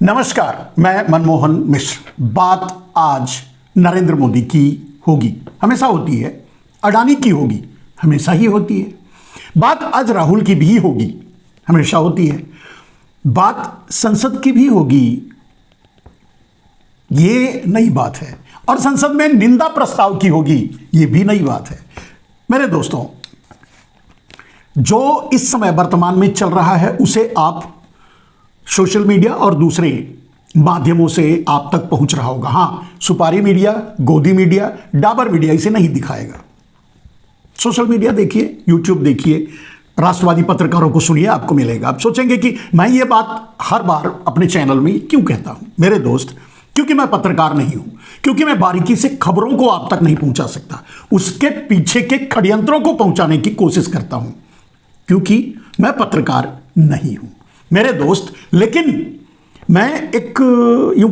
नमस्कार, मैं मनमोहन मिश्र। बात आज नरेंद्र मोदी की होगी, हमेशा होती है। अडानी की होगी, हमेशा ही होती है। बात आज राहुल की भी होगी, हमेशा होती है। बात संसद की भी होगी, ये नई बात है। और संसद में निंदा प्रस्ताव की होगी, ये भी नई बात है। मेरे दोस्तों, जो इस समय वर्तमान में चल रहा है उसे आप सोशल मीडिया और दूसरे माध्यमों से आप तक पहुंच रहा होगा। हां, सुपारी मीडिया, गोदी मीडिया, डाबर मीडिया इसे नहीं दिखाएगा। सोशल मीडिया देखिए, यूट्यूब देखिए, राष्ट्रवादी पत्रकारों को सुनिए, आपको मिलेगा। आप सोचेंगे कि मैं ये बात हर बार अपने चैनल में क्यों कहता हूं। मेरे दोस्त, क्योंकि मैं पत्रकार नहीं हूं, क्योंकि मैं बारीकी से खबरों को आप तक नहीं पहुंचा सकता, उसके पीछे के षड्यंत्रों को पहुंचाने की कोशिश करता हूं, क्योंकि मैं पत्रकार नहीं हूं मेरे दोस्त। लेकिन मैं एक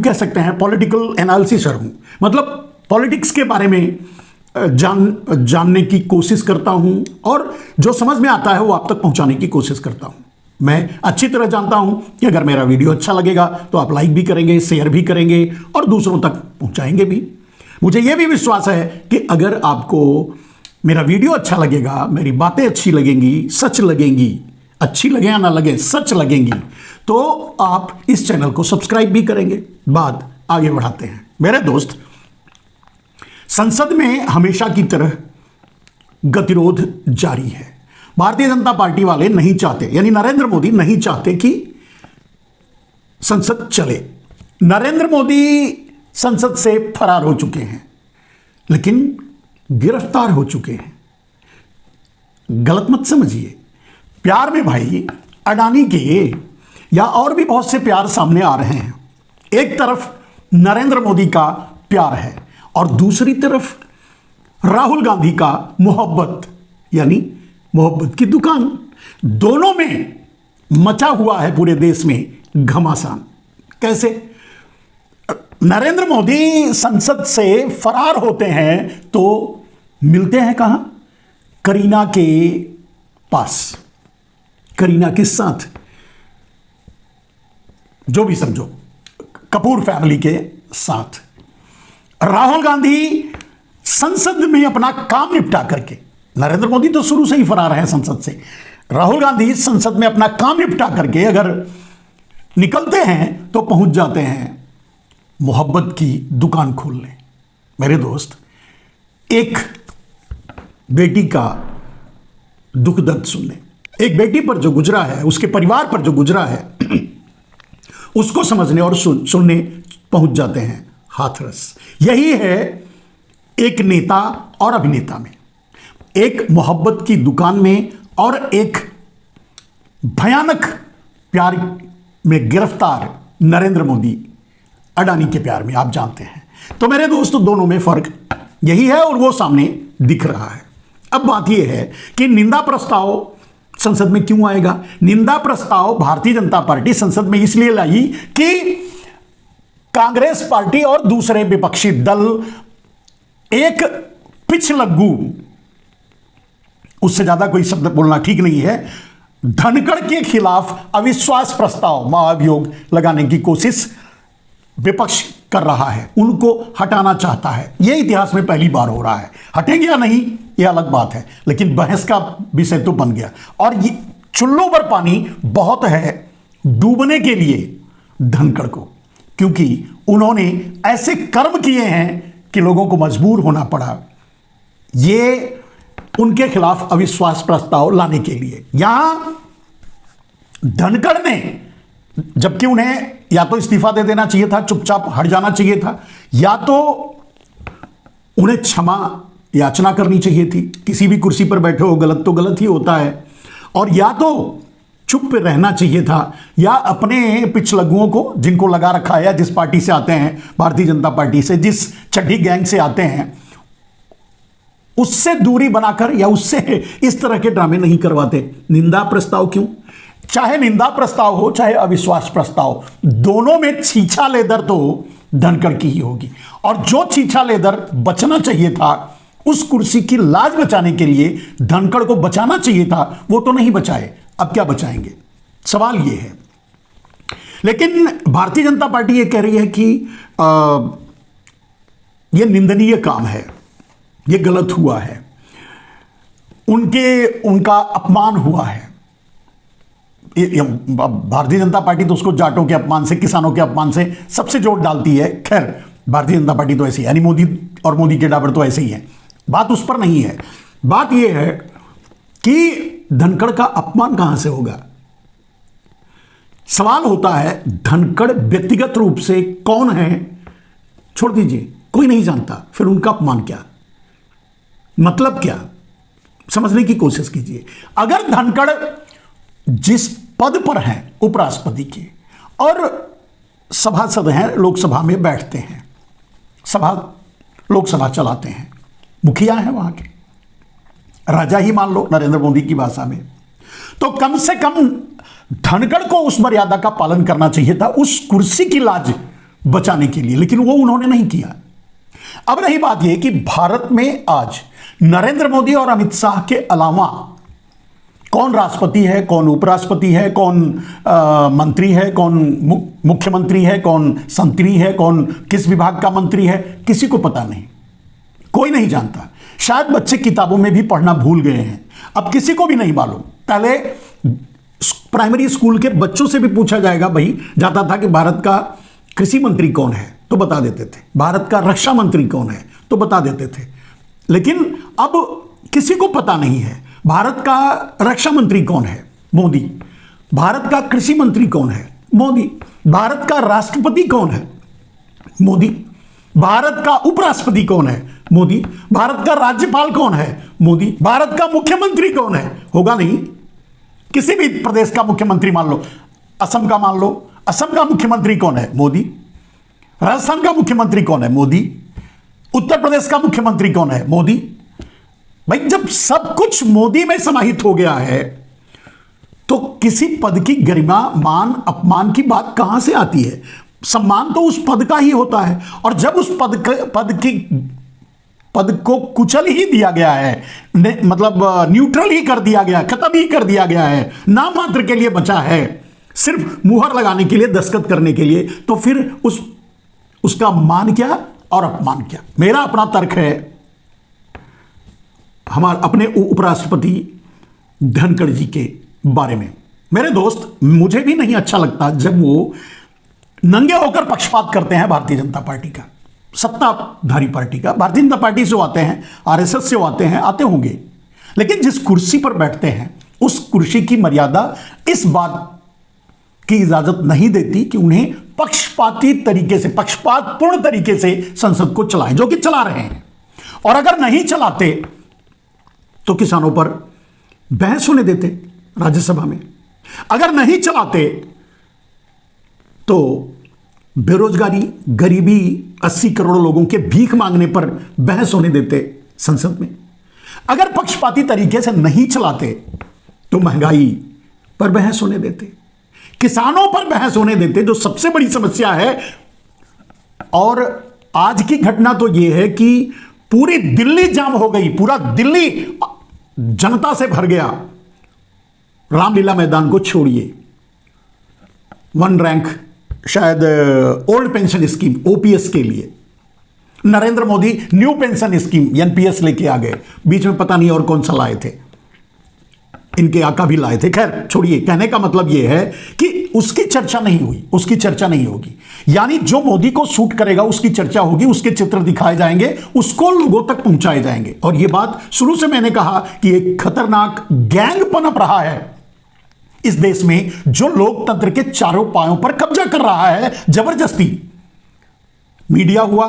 कह सकते हैं पॉलिटिकल एनालिसिसर हूं, मतलब पॉलिटिक्स के बारे में जानने की कोशिश करता हूं और जो समझ में आता है वो आप तक पहुंचाने की कोशिश करता हूं। मैं अच्छी तरह जानता हूं कि अगर मेरा वीडियो अच्छा लगेगा तो आप लाइक भी करेंगे, शेयर भी करेंगे और दूसरों तक पहुंचाएंगे भी। मुझे यह भी विश्वास है कि अगर आपको मेरा वीडियो अच्छा लगेगा, मेरी बातें अच्छी लगेंगी, सच लगेंगी, अच्छी लगे या ना लगे, सच लगेंगी, तो आप इस चैनल को सब्सक्राइब भी करेंगे। बात आगे बढ़ाते हैं। मेरे दोस्त, संसद में हमेशा की तरह गतिरोध जारी है। भारतीय जनता पार्टी वाले नहीं चाहते, यानी नरेंद्र मोदी नहीं चाहते कि संसद चले। नरेंद्र मोदी संसद से फरार हो चुके हैं, लेकिन गिरफ्तार हो चुके हैं। गलत मत समझिए। प्यार में भाई अडानी के या और भी बहुत से प्यार सामने आ रहे हैं। एक तरफ नरेंद्र मोदी का प्यार है और दूसरी तरफ राहुल गांधी का मोहब्बत, यानी मोहब्बत की दुकान। दोनों में मचा हुआ है पूरे देश में घमासान। कैसे? नरेंद्र मोदी संसद से फरार होते हैं तो मिलते हैं कहां? करीना के पास, करीना के साथ, जो भी समझो, कपूर फैमिली के साथ। राहुल गांधी संसद में अपना काम निपटा करके, नरेंद्र मोदी तो शुरू से ही फरार है संसद से, राहुल गांधी संसद में अपना काम निपटा करके अगर निकलते हैं तो पहुंच जाते हैं मोहब्बत की दुकान खोलने। मेरे दोस्त, एक बेटी का दुख दर्द सुनने, एक बेटी पर जो गुजरा है, उसके परिवार पर जो गुजरा है, उसको समझने और सुनने पहुंच जाते हैं हाथरस। यही है एक नेता और अभिनेता में, एक मोहब्बत की दुकान में और एक भयानक प्यार में गिरफ्तार नरेंद्र मोदी अडानी के प्यार में। आप जानते हैं। तो मेरे दोस्तों, दोनों में फर्क यही है और वो सामने दिख रहा है। अब बात यह है कि निंदा प्रस्ताव संसद में क्यों आएगा। निंदा प्रस्ताव भारतीय जनता पार्टी संसद में इसलिए लाई कि कांग्रेस पार्टी और दूसरे विपक्षी दल एक पिछलग्गू, उससे ज्यादा कोई शब्द बोलना ठीक नहीं है, धनखड़ के खिलाफ अविश्वास प्रस्ताव, महाभियोग लगाने की कोशिश विपक्ष कर रहा है, उनको हटाना चाहता है। यह इतिहास में पहली बार हो रहा है। हटेंगे या नहीं यह अलग बात है, लेकिन बहस का विषय तो बन गया। और ये चुल्लू पर पानी बहुत है डूबने के लिए धनखड़ को, क्योंकि उन्होंने ऐसे कर्म किए हैं कि लोगों को मजबूर होना पड़ा ये उनके खिलाफ अविश्वास प्रस्ताव लाने के लिए। यहां धनखड़ ने, जबकि उन्हें या तो इस्तीफा दे देना चाहिए था, चुपचाप हट जाना चाहिए था, या तो उन्हें क्षमा याचना करनी चाहिए थी। किसी भी कुर्सी पर बैठे हो, गलत तो गलत ही होता है, और या तो चुप रहना चाहिए था, या अपने पिछलग्गुओं को, जिनको लगा रखा है, जिस पार्टी से आते हैं, भारतीय जनता पार्टी से, जिस चड्ढी गैंग से आते हैं, उससे दूरी बनाकर या उससे इस तरह के ड्रामे नहीं करवाते। निंदा प्रस्ताव क्यों? चाहे निंदा प्रस्ताव हो चाहे अविश्वास प्रस्ताव, दोनों में छीछा लेदर तो धनखड़ की ही होगी। और जो छीछा लेदर बचना चाहिए था, उस कुर्सी की लाज बचाने के लिए धनखड़ को बचाना चाहिए था, वो तो नहीं बचाए। अब क्या बचाएंगे? सवाल यह है। लेकिन भारतीय जनता पार्टी ये कह रही है कि ये निंदनीय काम है, ये गलत हुआ है, उनका अपमान हुआ है। भारतीय जनता पार्टी तो उसको जाटों के अपमान से, किसानों के अपमान से सबसे जोड़ डालती है। खैर, भारतीय जनता पार्टी तो ऐसी है, यानी मोदी और मोदी के डाबर तो ऐसे ही है। बात उस पर नहीं है, बात यह है कि धनखड़ का अपमान कहां से होगा। सवाल होता है धनखड़ व्यक्तिगत रूप से कौन है, छोड़ दीजिए, कोई नहीं जानता, फिर उनका अपमान क्या, मतलब क्या, समझने की कोशिश कीजिए। अगर धनखड़ जिस पद पर हैं उपराष्ट्रपति के और सभासद हैं, लोकसभा में बैठते हैं, लोकसभा चलाते हैं, मुखिया हैं वहां के, राजा ही मान लो नरेंद्र मोदी की भाषा में, तो कम से कम धनखड़ को उस मर्यादा का पालन करना चाहिए था, उस कुर्सी की लाज बचाने के लिए, लेकिन वो उन्होंने नहीं किया। अब रही बात यह कि भारत में आज नरेंद्र मोदी और अमित शाह के अलावा कौन राष्ट्रपति है, कौन उपराष्ट्रपति है, कौन मंत्री है, कौन मुख्यमंत्री है, कौन संतरी है, कौन किस विभाग का मंत्री है, किसी को पता नहीं, कोई नहीं जानता। शायद बच्चे किताबों में भी पढ़ना भूल गए हैं, अब किसी को भी नहीं मालूम। पहले प्राइमरी स्कूल के बच्चों से भी पूछा जाएगा, भाई जाता था कि भारत का कृषि मंत्री कौन है, तो बता देते थे, भारत का रक्षा मंत्री कौन है, तो बता देते थे। लेकिन अब किसी को पता नहीं है भारत का रक्षा मंत्री कौन है, मोदी, भारत का कृषि मंत्री कौन है, मोदी, भारत का राष्ट्रपति कौन है, मोदी, भारत का उपराष्ट्रपति कौन है, मोदी, भारत का राज्यपाल कौन है, मोदी, भारत का मुख्यमंत्री कौन है, होगा नहीं। किसी भी प्रदेश का मुख्यमंत्री मान लो, असम का मान लो, असम का मुख्यमंत्री कौन है, मोदी, राजस्थान का मुख्यमंत्री कौन है, मोदी, उत्तर प्रदेश का मुख्यमंत्री कौन है, मोदी। भाई जब सब कुछ मोदी में समाहित हो गया है तो किसी पद की गरिमा, मान, अपमान की बात कहां से आती है। सम्मान तो उस पद का ही होता है, और जब उस पद को कुचल ही दिया गया है, मतलब न्यूट्रल ही कर दिया गया, खत्म ही कर दिया गया है, नाम मात्र के लिए बचा है, सिर्फ मुहर लगाने के लिए, दस्तखत करने के लिए, तो फिर उसका मान क्या और अपमान क्या। मेरा अपना तर्क है हमारे अपने उपराष्ट्रपति धनखड़ जी के बारे में। मेरे दोस्त, मुझे भी नहीं अच्छा लगता जब वो नंगे होकर पक्षपात करते हैं भारतीय जनता पार्टी का, सत्ताधारी पार्टी का। भारतीय जनता पार्टी से आते हैं, आरएसएस से आते हैं, आते होंगे, लेकिन जिस कुर्सी पर बैठते हैं उस कुर्सी की मर्यादा इस बात की इजाजत नहीं देती कि उन्हें पक्षपाती तरीके से, पक्षपातपूर्ण तरीके से संसद को चलाएं, जो कि चला रहे हैं। और अगर नहीं चलाते तो किसानों पर बहस होने देते राज्यसभा में, अगर नहीं चलाते तो बेरोजगारी, गरीबी, 80 करोड़ लोगों के भीख मांगने पर बहस होने देते संसद में। अगर पक्षपाती तरीके से नहीं चलाते तो महंगाई पर बहस होने देते, किसानों पर बहस होने देते, जो सबसे बड़ी समस्या है। और आज की घटना तो यह है कि पूरी दिल्ली जाम हो गई, पूरा दिल्ली जनता से भर गया। रामलीला मैदान को छोड़िए, वन रैंक, शायद ओल्ड पेंशन स्कीम ओपीएस के लिए Narendra Modi new pension scheme NPS लेके आ गए, बीच में पता नहीं और कौन सा लाए थे, इनके आका भी लाए थे। खैर छोड़िए, कहने का मतलब यह है कि उसकी चर्चा नहीं हुई, उसकी चर्चा नहीं होगी। यानी जो मोदी को सूट करेगा उसकी चर्चा होगी, उसके चित्र दिखाए जाएंगे, उसको लोगों तक पहुंचाए जाएंगे। और यह बात शुरू से मैंने कहा कि एक खतरनाक गैंग पनप रहा है इस देश में, जो लोकतंत्र के चारों पायों पर कब्जा कर रहा है जबरदस्ती। मीडिया हुआ,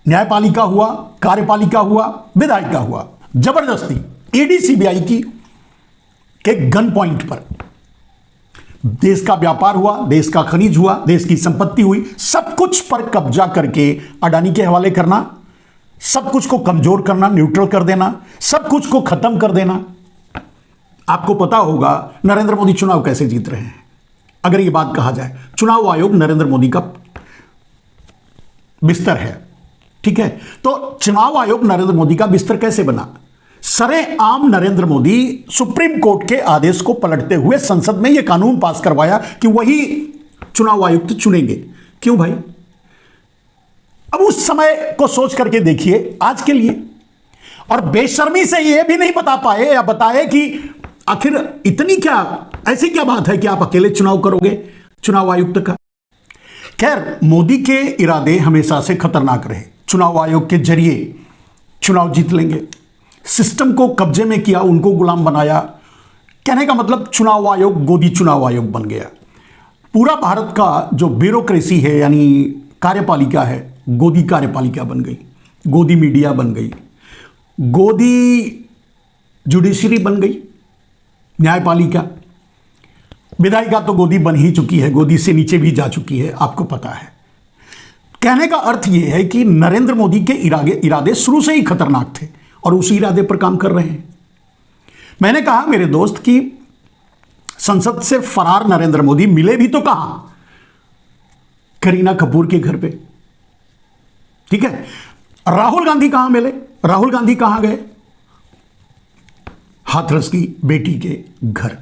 न्यायपालिका हुआ, कार्यपालिका हुआ, विधायिका हुआ, जबरदस्ती ईडी सीबीआई की के गन पॉइंट पर देश का व्यापार हुआ, देश का खनिज हुआ, देश की संपत्ति हुई, सब कुछ पर कब्जा करके अडानी के हवाले करना, सब कुछ को कमजोर करना, न्यूट्रल कर देना, सब कुछ को खत्म कर देना। आपको पता होगा नरेंद्र मोदी चुनाव कैसे जीत रहे हैं। अगर यह बात कहा जाए, चुनाव आयोग नरेंद्र मोदी का बिस्तर है, ठीक है, तो चुनाव आयोग नरेंद्र मोदी का बिस्तर कैसे बना? सरेआम नरेंद्र मोदी सुप्रीम कोर्ट के आदेश को पलटते हुए संसद में यह कानून पास करवाया कि वही चुनाव आयुक्त चुनेंगे। क्यों भाई? अब उस समय को सोच करके देखिए आज के लिए। और बेशर्मी से यह भी नहीं बता पाए या बताए कि आखिर इतनी क्या ऐसी क्या बात है कि आप अकेले चुनाव करोगे चुनाव आयुक्त का। खैर, मोदी के इरादे हमेशा से खतरनाक रहे। चुनाव आयोग के जरिए चुनाव जीत लेंगे, सिस्टम को कब्जे में किया, उनको गुलाम बनाया। कहने का मतलब चुनाव आयोग गोदी चुनाव आयोग बन गया। पूरा भारत का जो ब्यूरोक्रेसी है यानी कार्यपालिका है, गोदी कार्यपालिका बन गई, गोदी मीडिया बन गई, गोदी जुडिशरी बन गई, न्यायपालिका, विधायिका तो गोदी बन ही चुकी है, गोदी से नीचे भी जा चुकी है, आपको पता है। कहने का अर्थ यह है कि नरेंद्र मोदी के इरादे शुरू से ही खतरनाक थे और उसी इरादे पर काम कर रहे हैं। मैंने कहा मेरे दोस्त कि संसद से फरार नरेंद्र मोदी मिले भी तो कहां? करीना कपूर के घर पे, ठीक है। राहुल गांधी कहां मिले? राहुल गांधी कहां गए? हाथरस की बेटी के घर,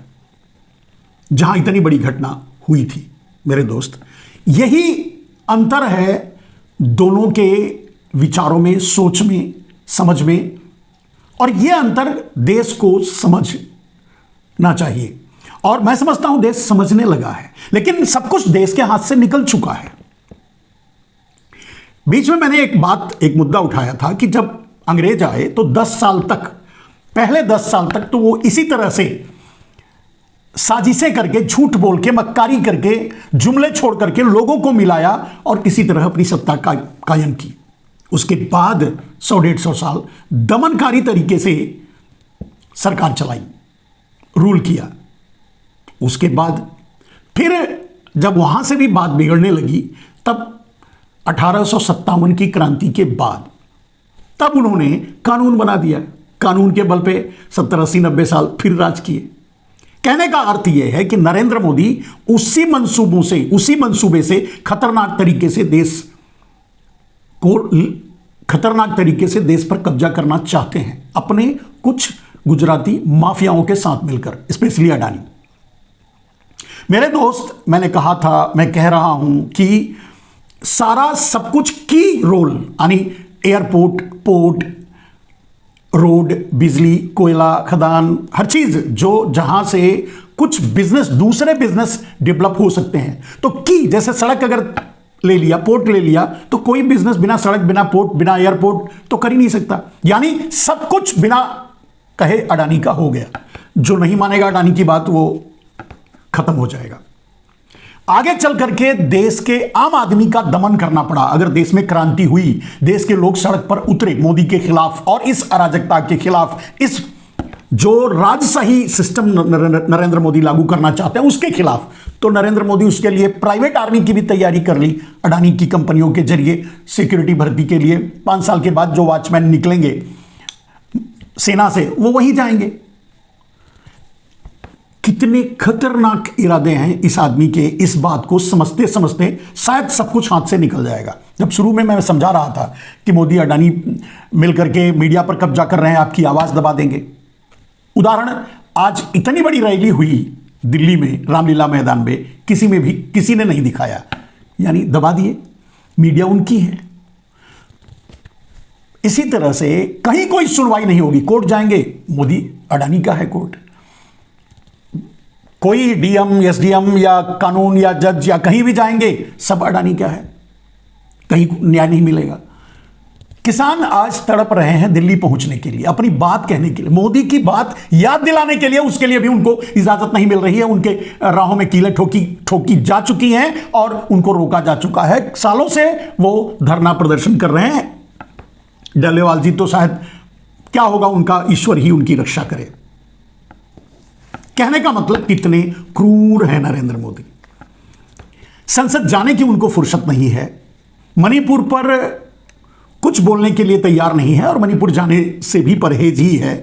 जहां इतनी बड़ी घटना हुई थी। मेरे दोस्त, यही अंतर है दोनों के विचारों में, सोच में, समझ में, और यह अंतर देश को समझना चाहिए। और मैं समझता हूं देश समझने लगा है, लेकिन सब कुछ देश के हाथ से निकल चुका है। बीच में मैंने एक मुद्दा उठाया था कि जब अंग्रेज आए तो 10 साल तक, पहले 10 साल तक तो वो इसी तरह से साजिशें करके, झूठ बोल के, मक्कारी करके, जुमले छोड़ करके लोगों को मिलाया और किसी तरह अपनी सत्ता कायम की। उसके बाद 100-150 साल दमनकारी तरीके से सरकार चलाई, रूल किया। उसके बाद फिर जब वहां से भी बात बिगड़ने लगी, तब 1857 की क्रांति के बाद तब उन्होंने कानून बना दिया। कानून के बल पे 70, 80, 90 साल फिर राज किए। कहने का अर्थ यह है कि नरेंद्र मोदी उसी मंसूबे से खतरनाक तरीके से देश पर कब्जा करना चाहते हैं, अपने कुछ गुजराती माफियाओं के साथ मिलकर, स्पेशली अडानी। मेरे दोस्त, मैंने कहा था, मैं कह रहा हूं कि सारा सब कुछ की रोल यानी एयरपोर्ट, पोर्ट, रोड, बिजली, कोयला, खदान, हर चीज जो जहां से कुछ बिजनेस, दूसरे बिजनेस डेवलप हो सकते हैं, तो की जैसे सड़क अगर ले लिया, पोर्ट ले लिया, तो कोई बिजनेस बिना सड़क, बिना पोर्ट, बिना एयरपोर्ट तो कर ही नहीं सकता। यानी सब कुछ बिना कहे अडानी का हो गया। जो नहीं मानेगा अडानी की बात, वो खत्म हो जाएगा। आगे चल करके देश के आम आदमी का दमन करना पड़ा। अगर देश में क्रांति हुई, देश के लोग सड़क पर उतरे मोदी के खिलाफ और इस अराजकता के खिलाफ, इस जो राजशाही सिस्टम नरेंद्र मोदी लागू करना चाहते हैं उसके खिलाफ, तो नरेंद्र मोदी उसके लिए प्राइवेट आर्मी की भी तैयारी कर ली। अडानी की कंपनियों के जरिए सिक्योरिटी भर्ती के लिए 5 साल के बाद जो वॉचमैन निकलेंगे सेना से, वो वहीं जाएंगे। कितने खतरनाक इरादे हैं इस आदमी के। इस बात को समझते समझते शायद सब कुछ हाथ से निकल जाएगा। जब शुरू में मैं समझा रहा था कि मोदी अडानी मिलकर के मीडिया पर कब्जा कर रहे हैं, आपकी आवाज दबा देंगे। उदाहरण, आज इतनी बड़ी रैली हुई दिल्ली में, रामलीला मैदान में, किसी ने नहीं दिखाया, यानी दबा दिए। मीडिया उनकी है। इसी तरह से कहीं कोई सुनवाई नहीं होगी, कोर्ट जाएंगे, मोदी अडानी का है कोर्ट। कोई डीएम, एसडीएम या कानून या जज या कहीं भी जाएंगे, सब अडानी का है, कहीं न्याय नहीं मिलेगा। किसान आज तड़प रहे हैं दिल्ली पहुंचने के लिए, अपनी बात कहने के लिए, मोदी की बात याद दिलाने के लिए, उसके लिए भी उनको इजाजत नहीं मिल रही है। उनके राहों में कीलें ठोकी जा चुकी हैं और उनको रोका जा चुका है। सालों से वो धरना प्रदर्शन कर रहे हैं। डलेवाल जी तो शायद क्या होगा उनका, ईश्वर ही उनकी रक्षा करे। कहने का मतलब कितने क्रूर है नरेंद्र मोदी। संसद जाने की उनको फुर्सत नहीं है, मणिपुर पर कुछ बोलने के लिए तैयार नहीं है और मणिपुर जाने से भी परहेज ही है।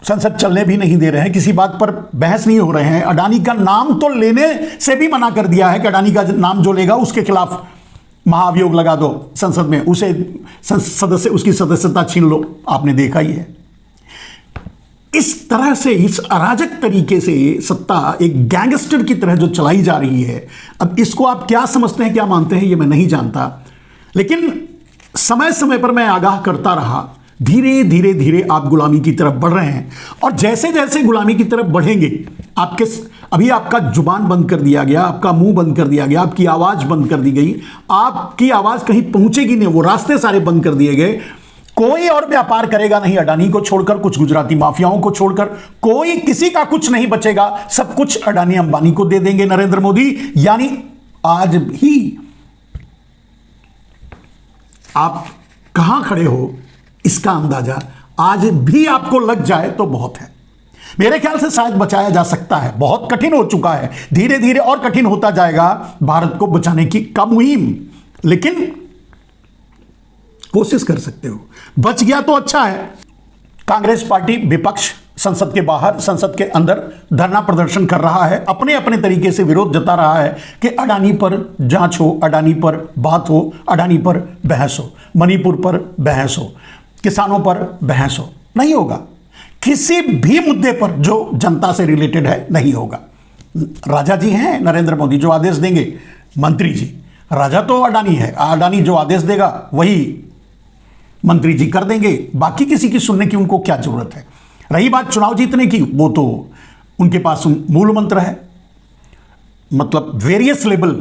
संसद चलने भी नहीं दे रहे हैं, किसी बात पर बहस नहीं हो रहे हैं। अडानी का नाम तो लेने से भी मना कर दिया है कि अडानी का नाम जो लेगा उसके खिलाफ महाभियोग लगा दो संसद में, उसे सदस्य, उसकी सदस्यता छीन लो। आपने देखा ही है। इस तरह से, इस अराजक तरीके से सत्ता एक गैंगस्टर की तरह जो चलाई जा रही है, अब इसको आप क्या समझते हैं, क्या मानते हैं, ये मैं नहीं जानता। लेकिन समय समय पर मैं आगाह करता रहा, धीरे धीरे धीरे आप गुलामी की तरफ बढ़ रहे हैं। और जैसे जैसे गुलामी की तरफ बढ़ेंगे, आपके अभी आपका जुबान बंद कर दिया गया, आपका मुंह बंद कर दिया गया, आपकी आवाज बंद कर दी गई, आपकी आवाज कहीं पहुंचेगी नहीं, वो रास्ते सारे बंद कर दिए गए। कोई और व्यापार करेगा नहीं, अडानी को छोड़कर, कुछ गुजराती माफियाओं को छोड़कर कोई, किसी का कुछ नहीं बचेगा। सब कुछ अडानी अंबानी को दे देंगे नरेंद्र मोदी। यानी आज भी आप कहां खड़े हो इसका अंदाजा आज भी आपको लग जाए तो बहुत है। मेरे ख्याल से शायद बचाया जा सकता है, बहुत कठिन हो चुका है, धीरे धीरे और कठिन होता जाएगा भारत को बचाने की का मुहिम, लेकिन कोशिश कर सकते हो। बच गया तो अच्छा है। कांग्रेस पार्टी विपक्ष संसद के बाहर, संसद के अंदर धरना प्रदर्शन कर रहा है, अपने अपने तरीके से विरोध जता रहा है कि अडानी पर जांच हो, अडानी पर बात हो, अडानी पर बहस हो, मणिपुर पर बहस हो, किसानों पर बहस हो। नहीं होगा, किसी भी मुद्दे पर जो जनता से रिलेटेड है नहीं होगा। राजा जी हैं नरेंद्र मोदी, जो आदेश देंगे, मंत्री जी, राजा तो अडानी है, अडानी जो आदेश देगा वही मंत्री जी कर देंगे, बाकी किसी की सुनने की उनको क्या जरूरत है। रही बात चुनाव जीतने की, वो तो उनके पास मूल मंत्र है, मतलब वेरियस लेवल,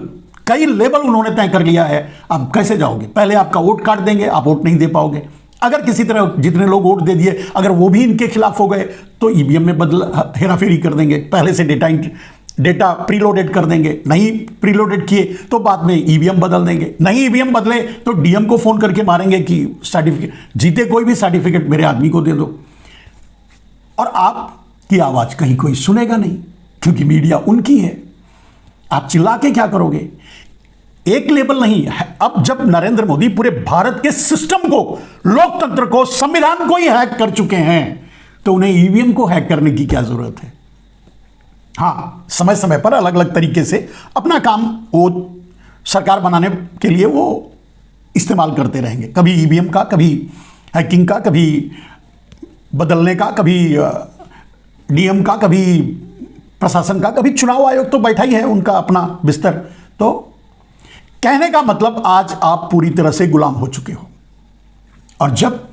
कई लेवल उन्होंने तय कर लिया है। अब कैसे जाओगे, पहले आपका वोट काट देंगे, आप वोट नहीं दे पाओगे। अगर किसी तरह जितने लोग वोट दे दिए, अगर वो भी इनके खिलाफ हो गए तो ईवीएम में हेराफेरी कर देंगे, पहले से डेटा प्रीलोडेड कर देंगे, नहीं प्रीलोडेड किए तो बाद में ईवीएम बदल देंगे, नहीं ईवीएम बदले तो डीएम को फोन करके मारेंगे कि सर्टिफिकेट, जीते कोई भी सर्टिफिकेट मेरे आदमी को दे दो। और आपकी आवाज कहीं कोई सुनेगा नहीं, क्योंकि मीडिया उनकी है। आप चिल्ला के क्या करोगे, एक लेवल नहीं है। अब जब नरेंद्र मोदी पूरे भारत के सिस्टम को, लोकतंत्र को, संविधान को ही हैक कर चुके हैं, तो उन्हें ईवीएम को हैक करने की क्या जरूरत है। हाँ, समय समय पर अलग अलग तरीके से अपना काम वो सरकार बनाने के लिए वो इस्तेमाल करते रहेंगे, कभी ईवीएम का, कभी हैकिंग का, कभी बदलने का, कभी डीएम का, कभी प्रशासन का, कभी चुनाव आयोग तो बैठा ही है उनका अपना बिस्तर। तो कहने का मतलब आज आप पूरी तरह से गुलाम हो चुके हो। और जब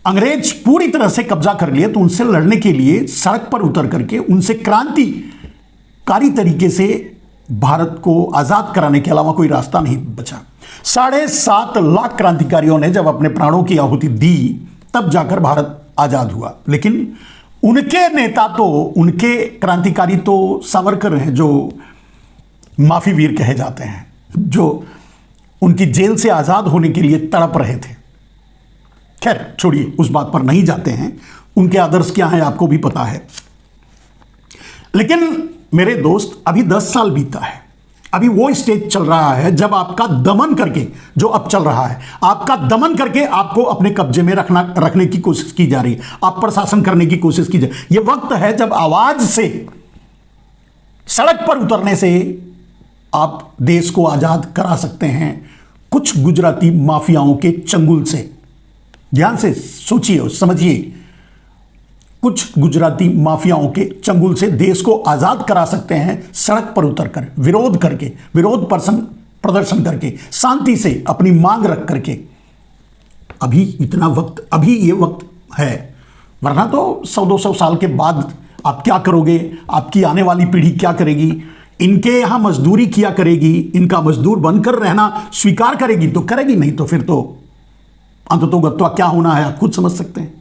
अंग्रेज पूरी तरह से कब्जा कर लिए तो उनसे लड़ने के लिए सड़क पर उतर करके उनसे क्रांतिकारी तरीके से भारत को आजाद कराने के अलावा कोई रास्ता नहीं बचा। 7.5 लाख क्रांतिकारियों ने जब अपने प्राणों की आहुति दी तब जाकर भारत आजाद हुआ। लेकिन उनके नेता तो, उनके क्रांतिकारी तो सावरकर हैं, जो माफी वीर कहे जाते हैं, जो उनकी जेल से आजाद होने के लिए तड़प रहे थे। खैर छोड़िए, उस बात पर नहीं जाते हैं, उनके आदर्श क्या हैं आपको भी पता है। लेकिन मेरे दोस्त, अभी 10 साल बीता है, अभी वो स्टेज चल रहा है जब आपका दमन करके, जो अब चल रहा है, आपका दमन करके आपको अपने कब्जे में रखने की कोशिश की जा रही है, आप पर शासन करने की कोशिश की जा रही है। यह वक्त है जब आवाज से, सड़क पर उतरने से आप देश को आजाद करा सकते हैं कुछ गुजराती माफियाओं के चंगुल से। ध्यान से सोचिए और समझिए, कुछ गुजराती माफियाओं के चंगुल से देश को आजाद करा सकते हैं सड़क पर उतरकर, विरोध करके, विरोध प्रदर्शन करके, शांति से अपनी मांग रख करके। अभी इतना वक्त, अभी ये वक्त है, वरना तो 100-200 साल के बाद आप क्या करोगे, आपकी आने वाली पीढ़ी क्या करेगी, इनके यहां मजदूरी किया करेगी, इनका मजदूर बनकर रहना स्वीकार करेगी तो करेगी, नहीं तो फिर तो अंततोगत्वा क्या होना है आप खुद समझ सकते हैं।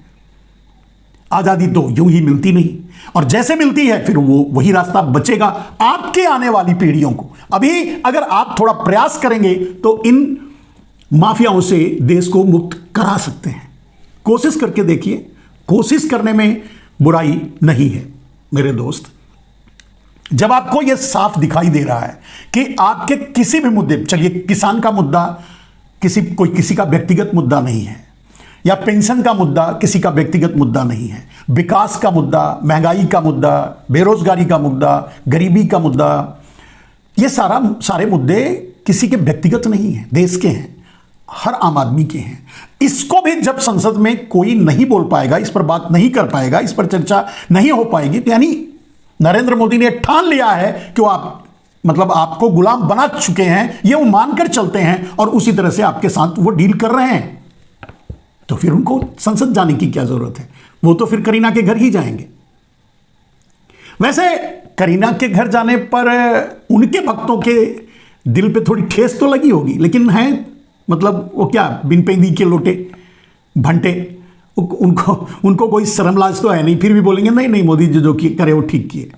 आजादी तो यूं ही मिलती नहीं, और जैसे मिलती है फिर वो वही रास्ता बचेगा आपके आने वाली पीढ़ियों को। अभी अगर आप थोड़ा प्रयास करेंगे तो इन माफियाओं से देश को मुक्त करा सकते हैं। कोशिश करके देखिए, कोशिश करने में बुराई नहीं है मेरे दोस्त। जब आपको यह साफ दिखाई दे रहा है कि आपके किसी भी मुद्दे, चलिए किसान का मुद्दा किसी का व्यक्तिगत मुद्दा नहीं है, या पेंशन का मुद्दा किसी का व्यक्तिगत मुद्दा नहीं है, विकास का मुद्दा, महंगाई का मुद्दा, बेरोजगारी का मुद्दा, गरीबी का मुद्दा, ये सारे मुद्दे किसी के व्यक्तिगत नहीं है, देश के हैं। हर आम आदमी के हैं। इसको भी जब संसद में कोई नहीं बोल पाएगा, इस पर बात नहीं कर पाएगा, इस पर चर्चा नहीं हो पाएगी, तो यानी नरेंद्र मोदी ने ठान लिया है कि वो मतलब आपको गुलाम बना चुके हैं, ये वो मानकर चलते हैं और उसी तरह से आपके साथ वो डील कर रहे हैं। तो फिर उनको संसद जाने की क्या जरूरत है? वो तो फिर करीना के घर ही जाएंगे। वैसे करीना के घर जाने पर उनके भक्तों के दिल पे थोड़ी ठेस तो लगी होगी, लेकिन है मतलब वो क्या बिन पेंदी के लोटे भंटे, उनको कोई शर्म लाज तो है नहीं, फिर भी बोलेंगे नहीं नहीं मोदी जी जो करे वो ठीक किए।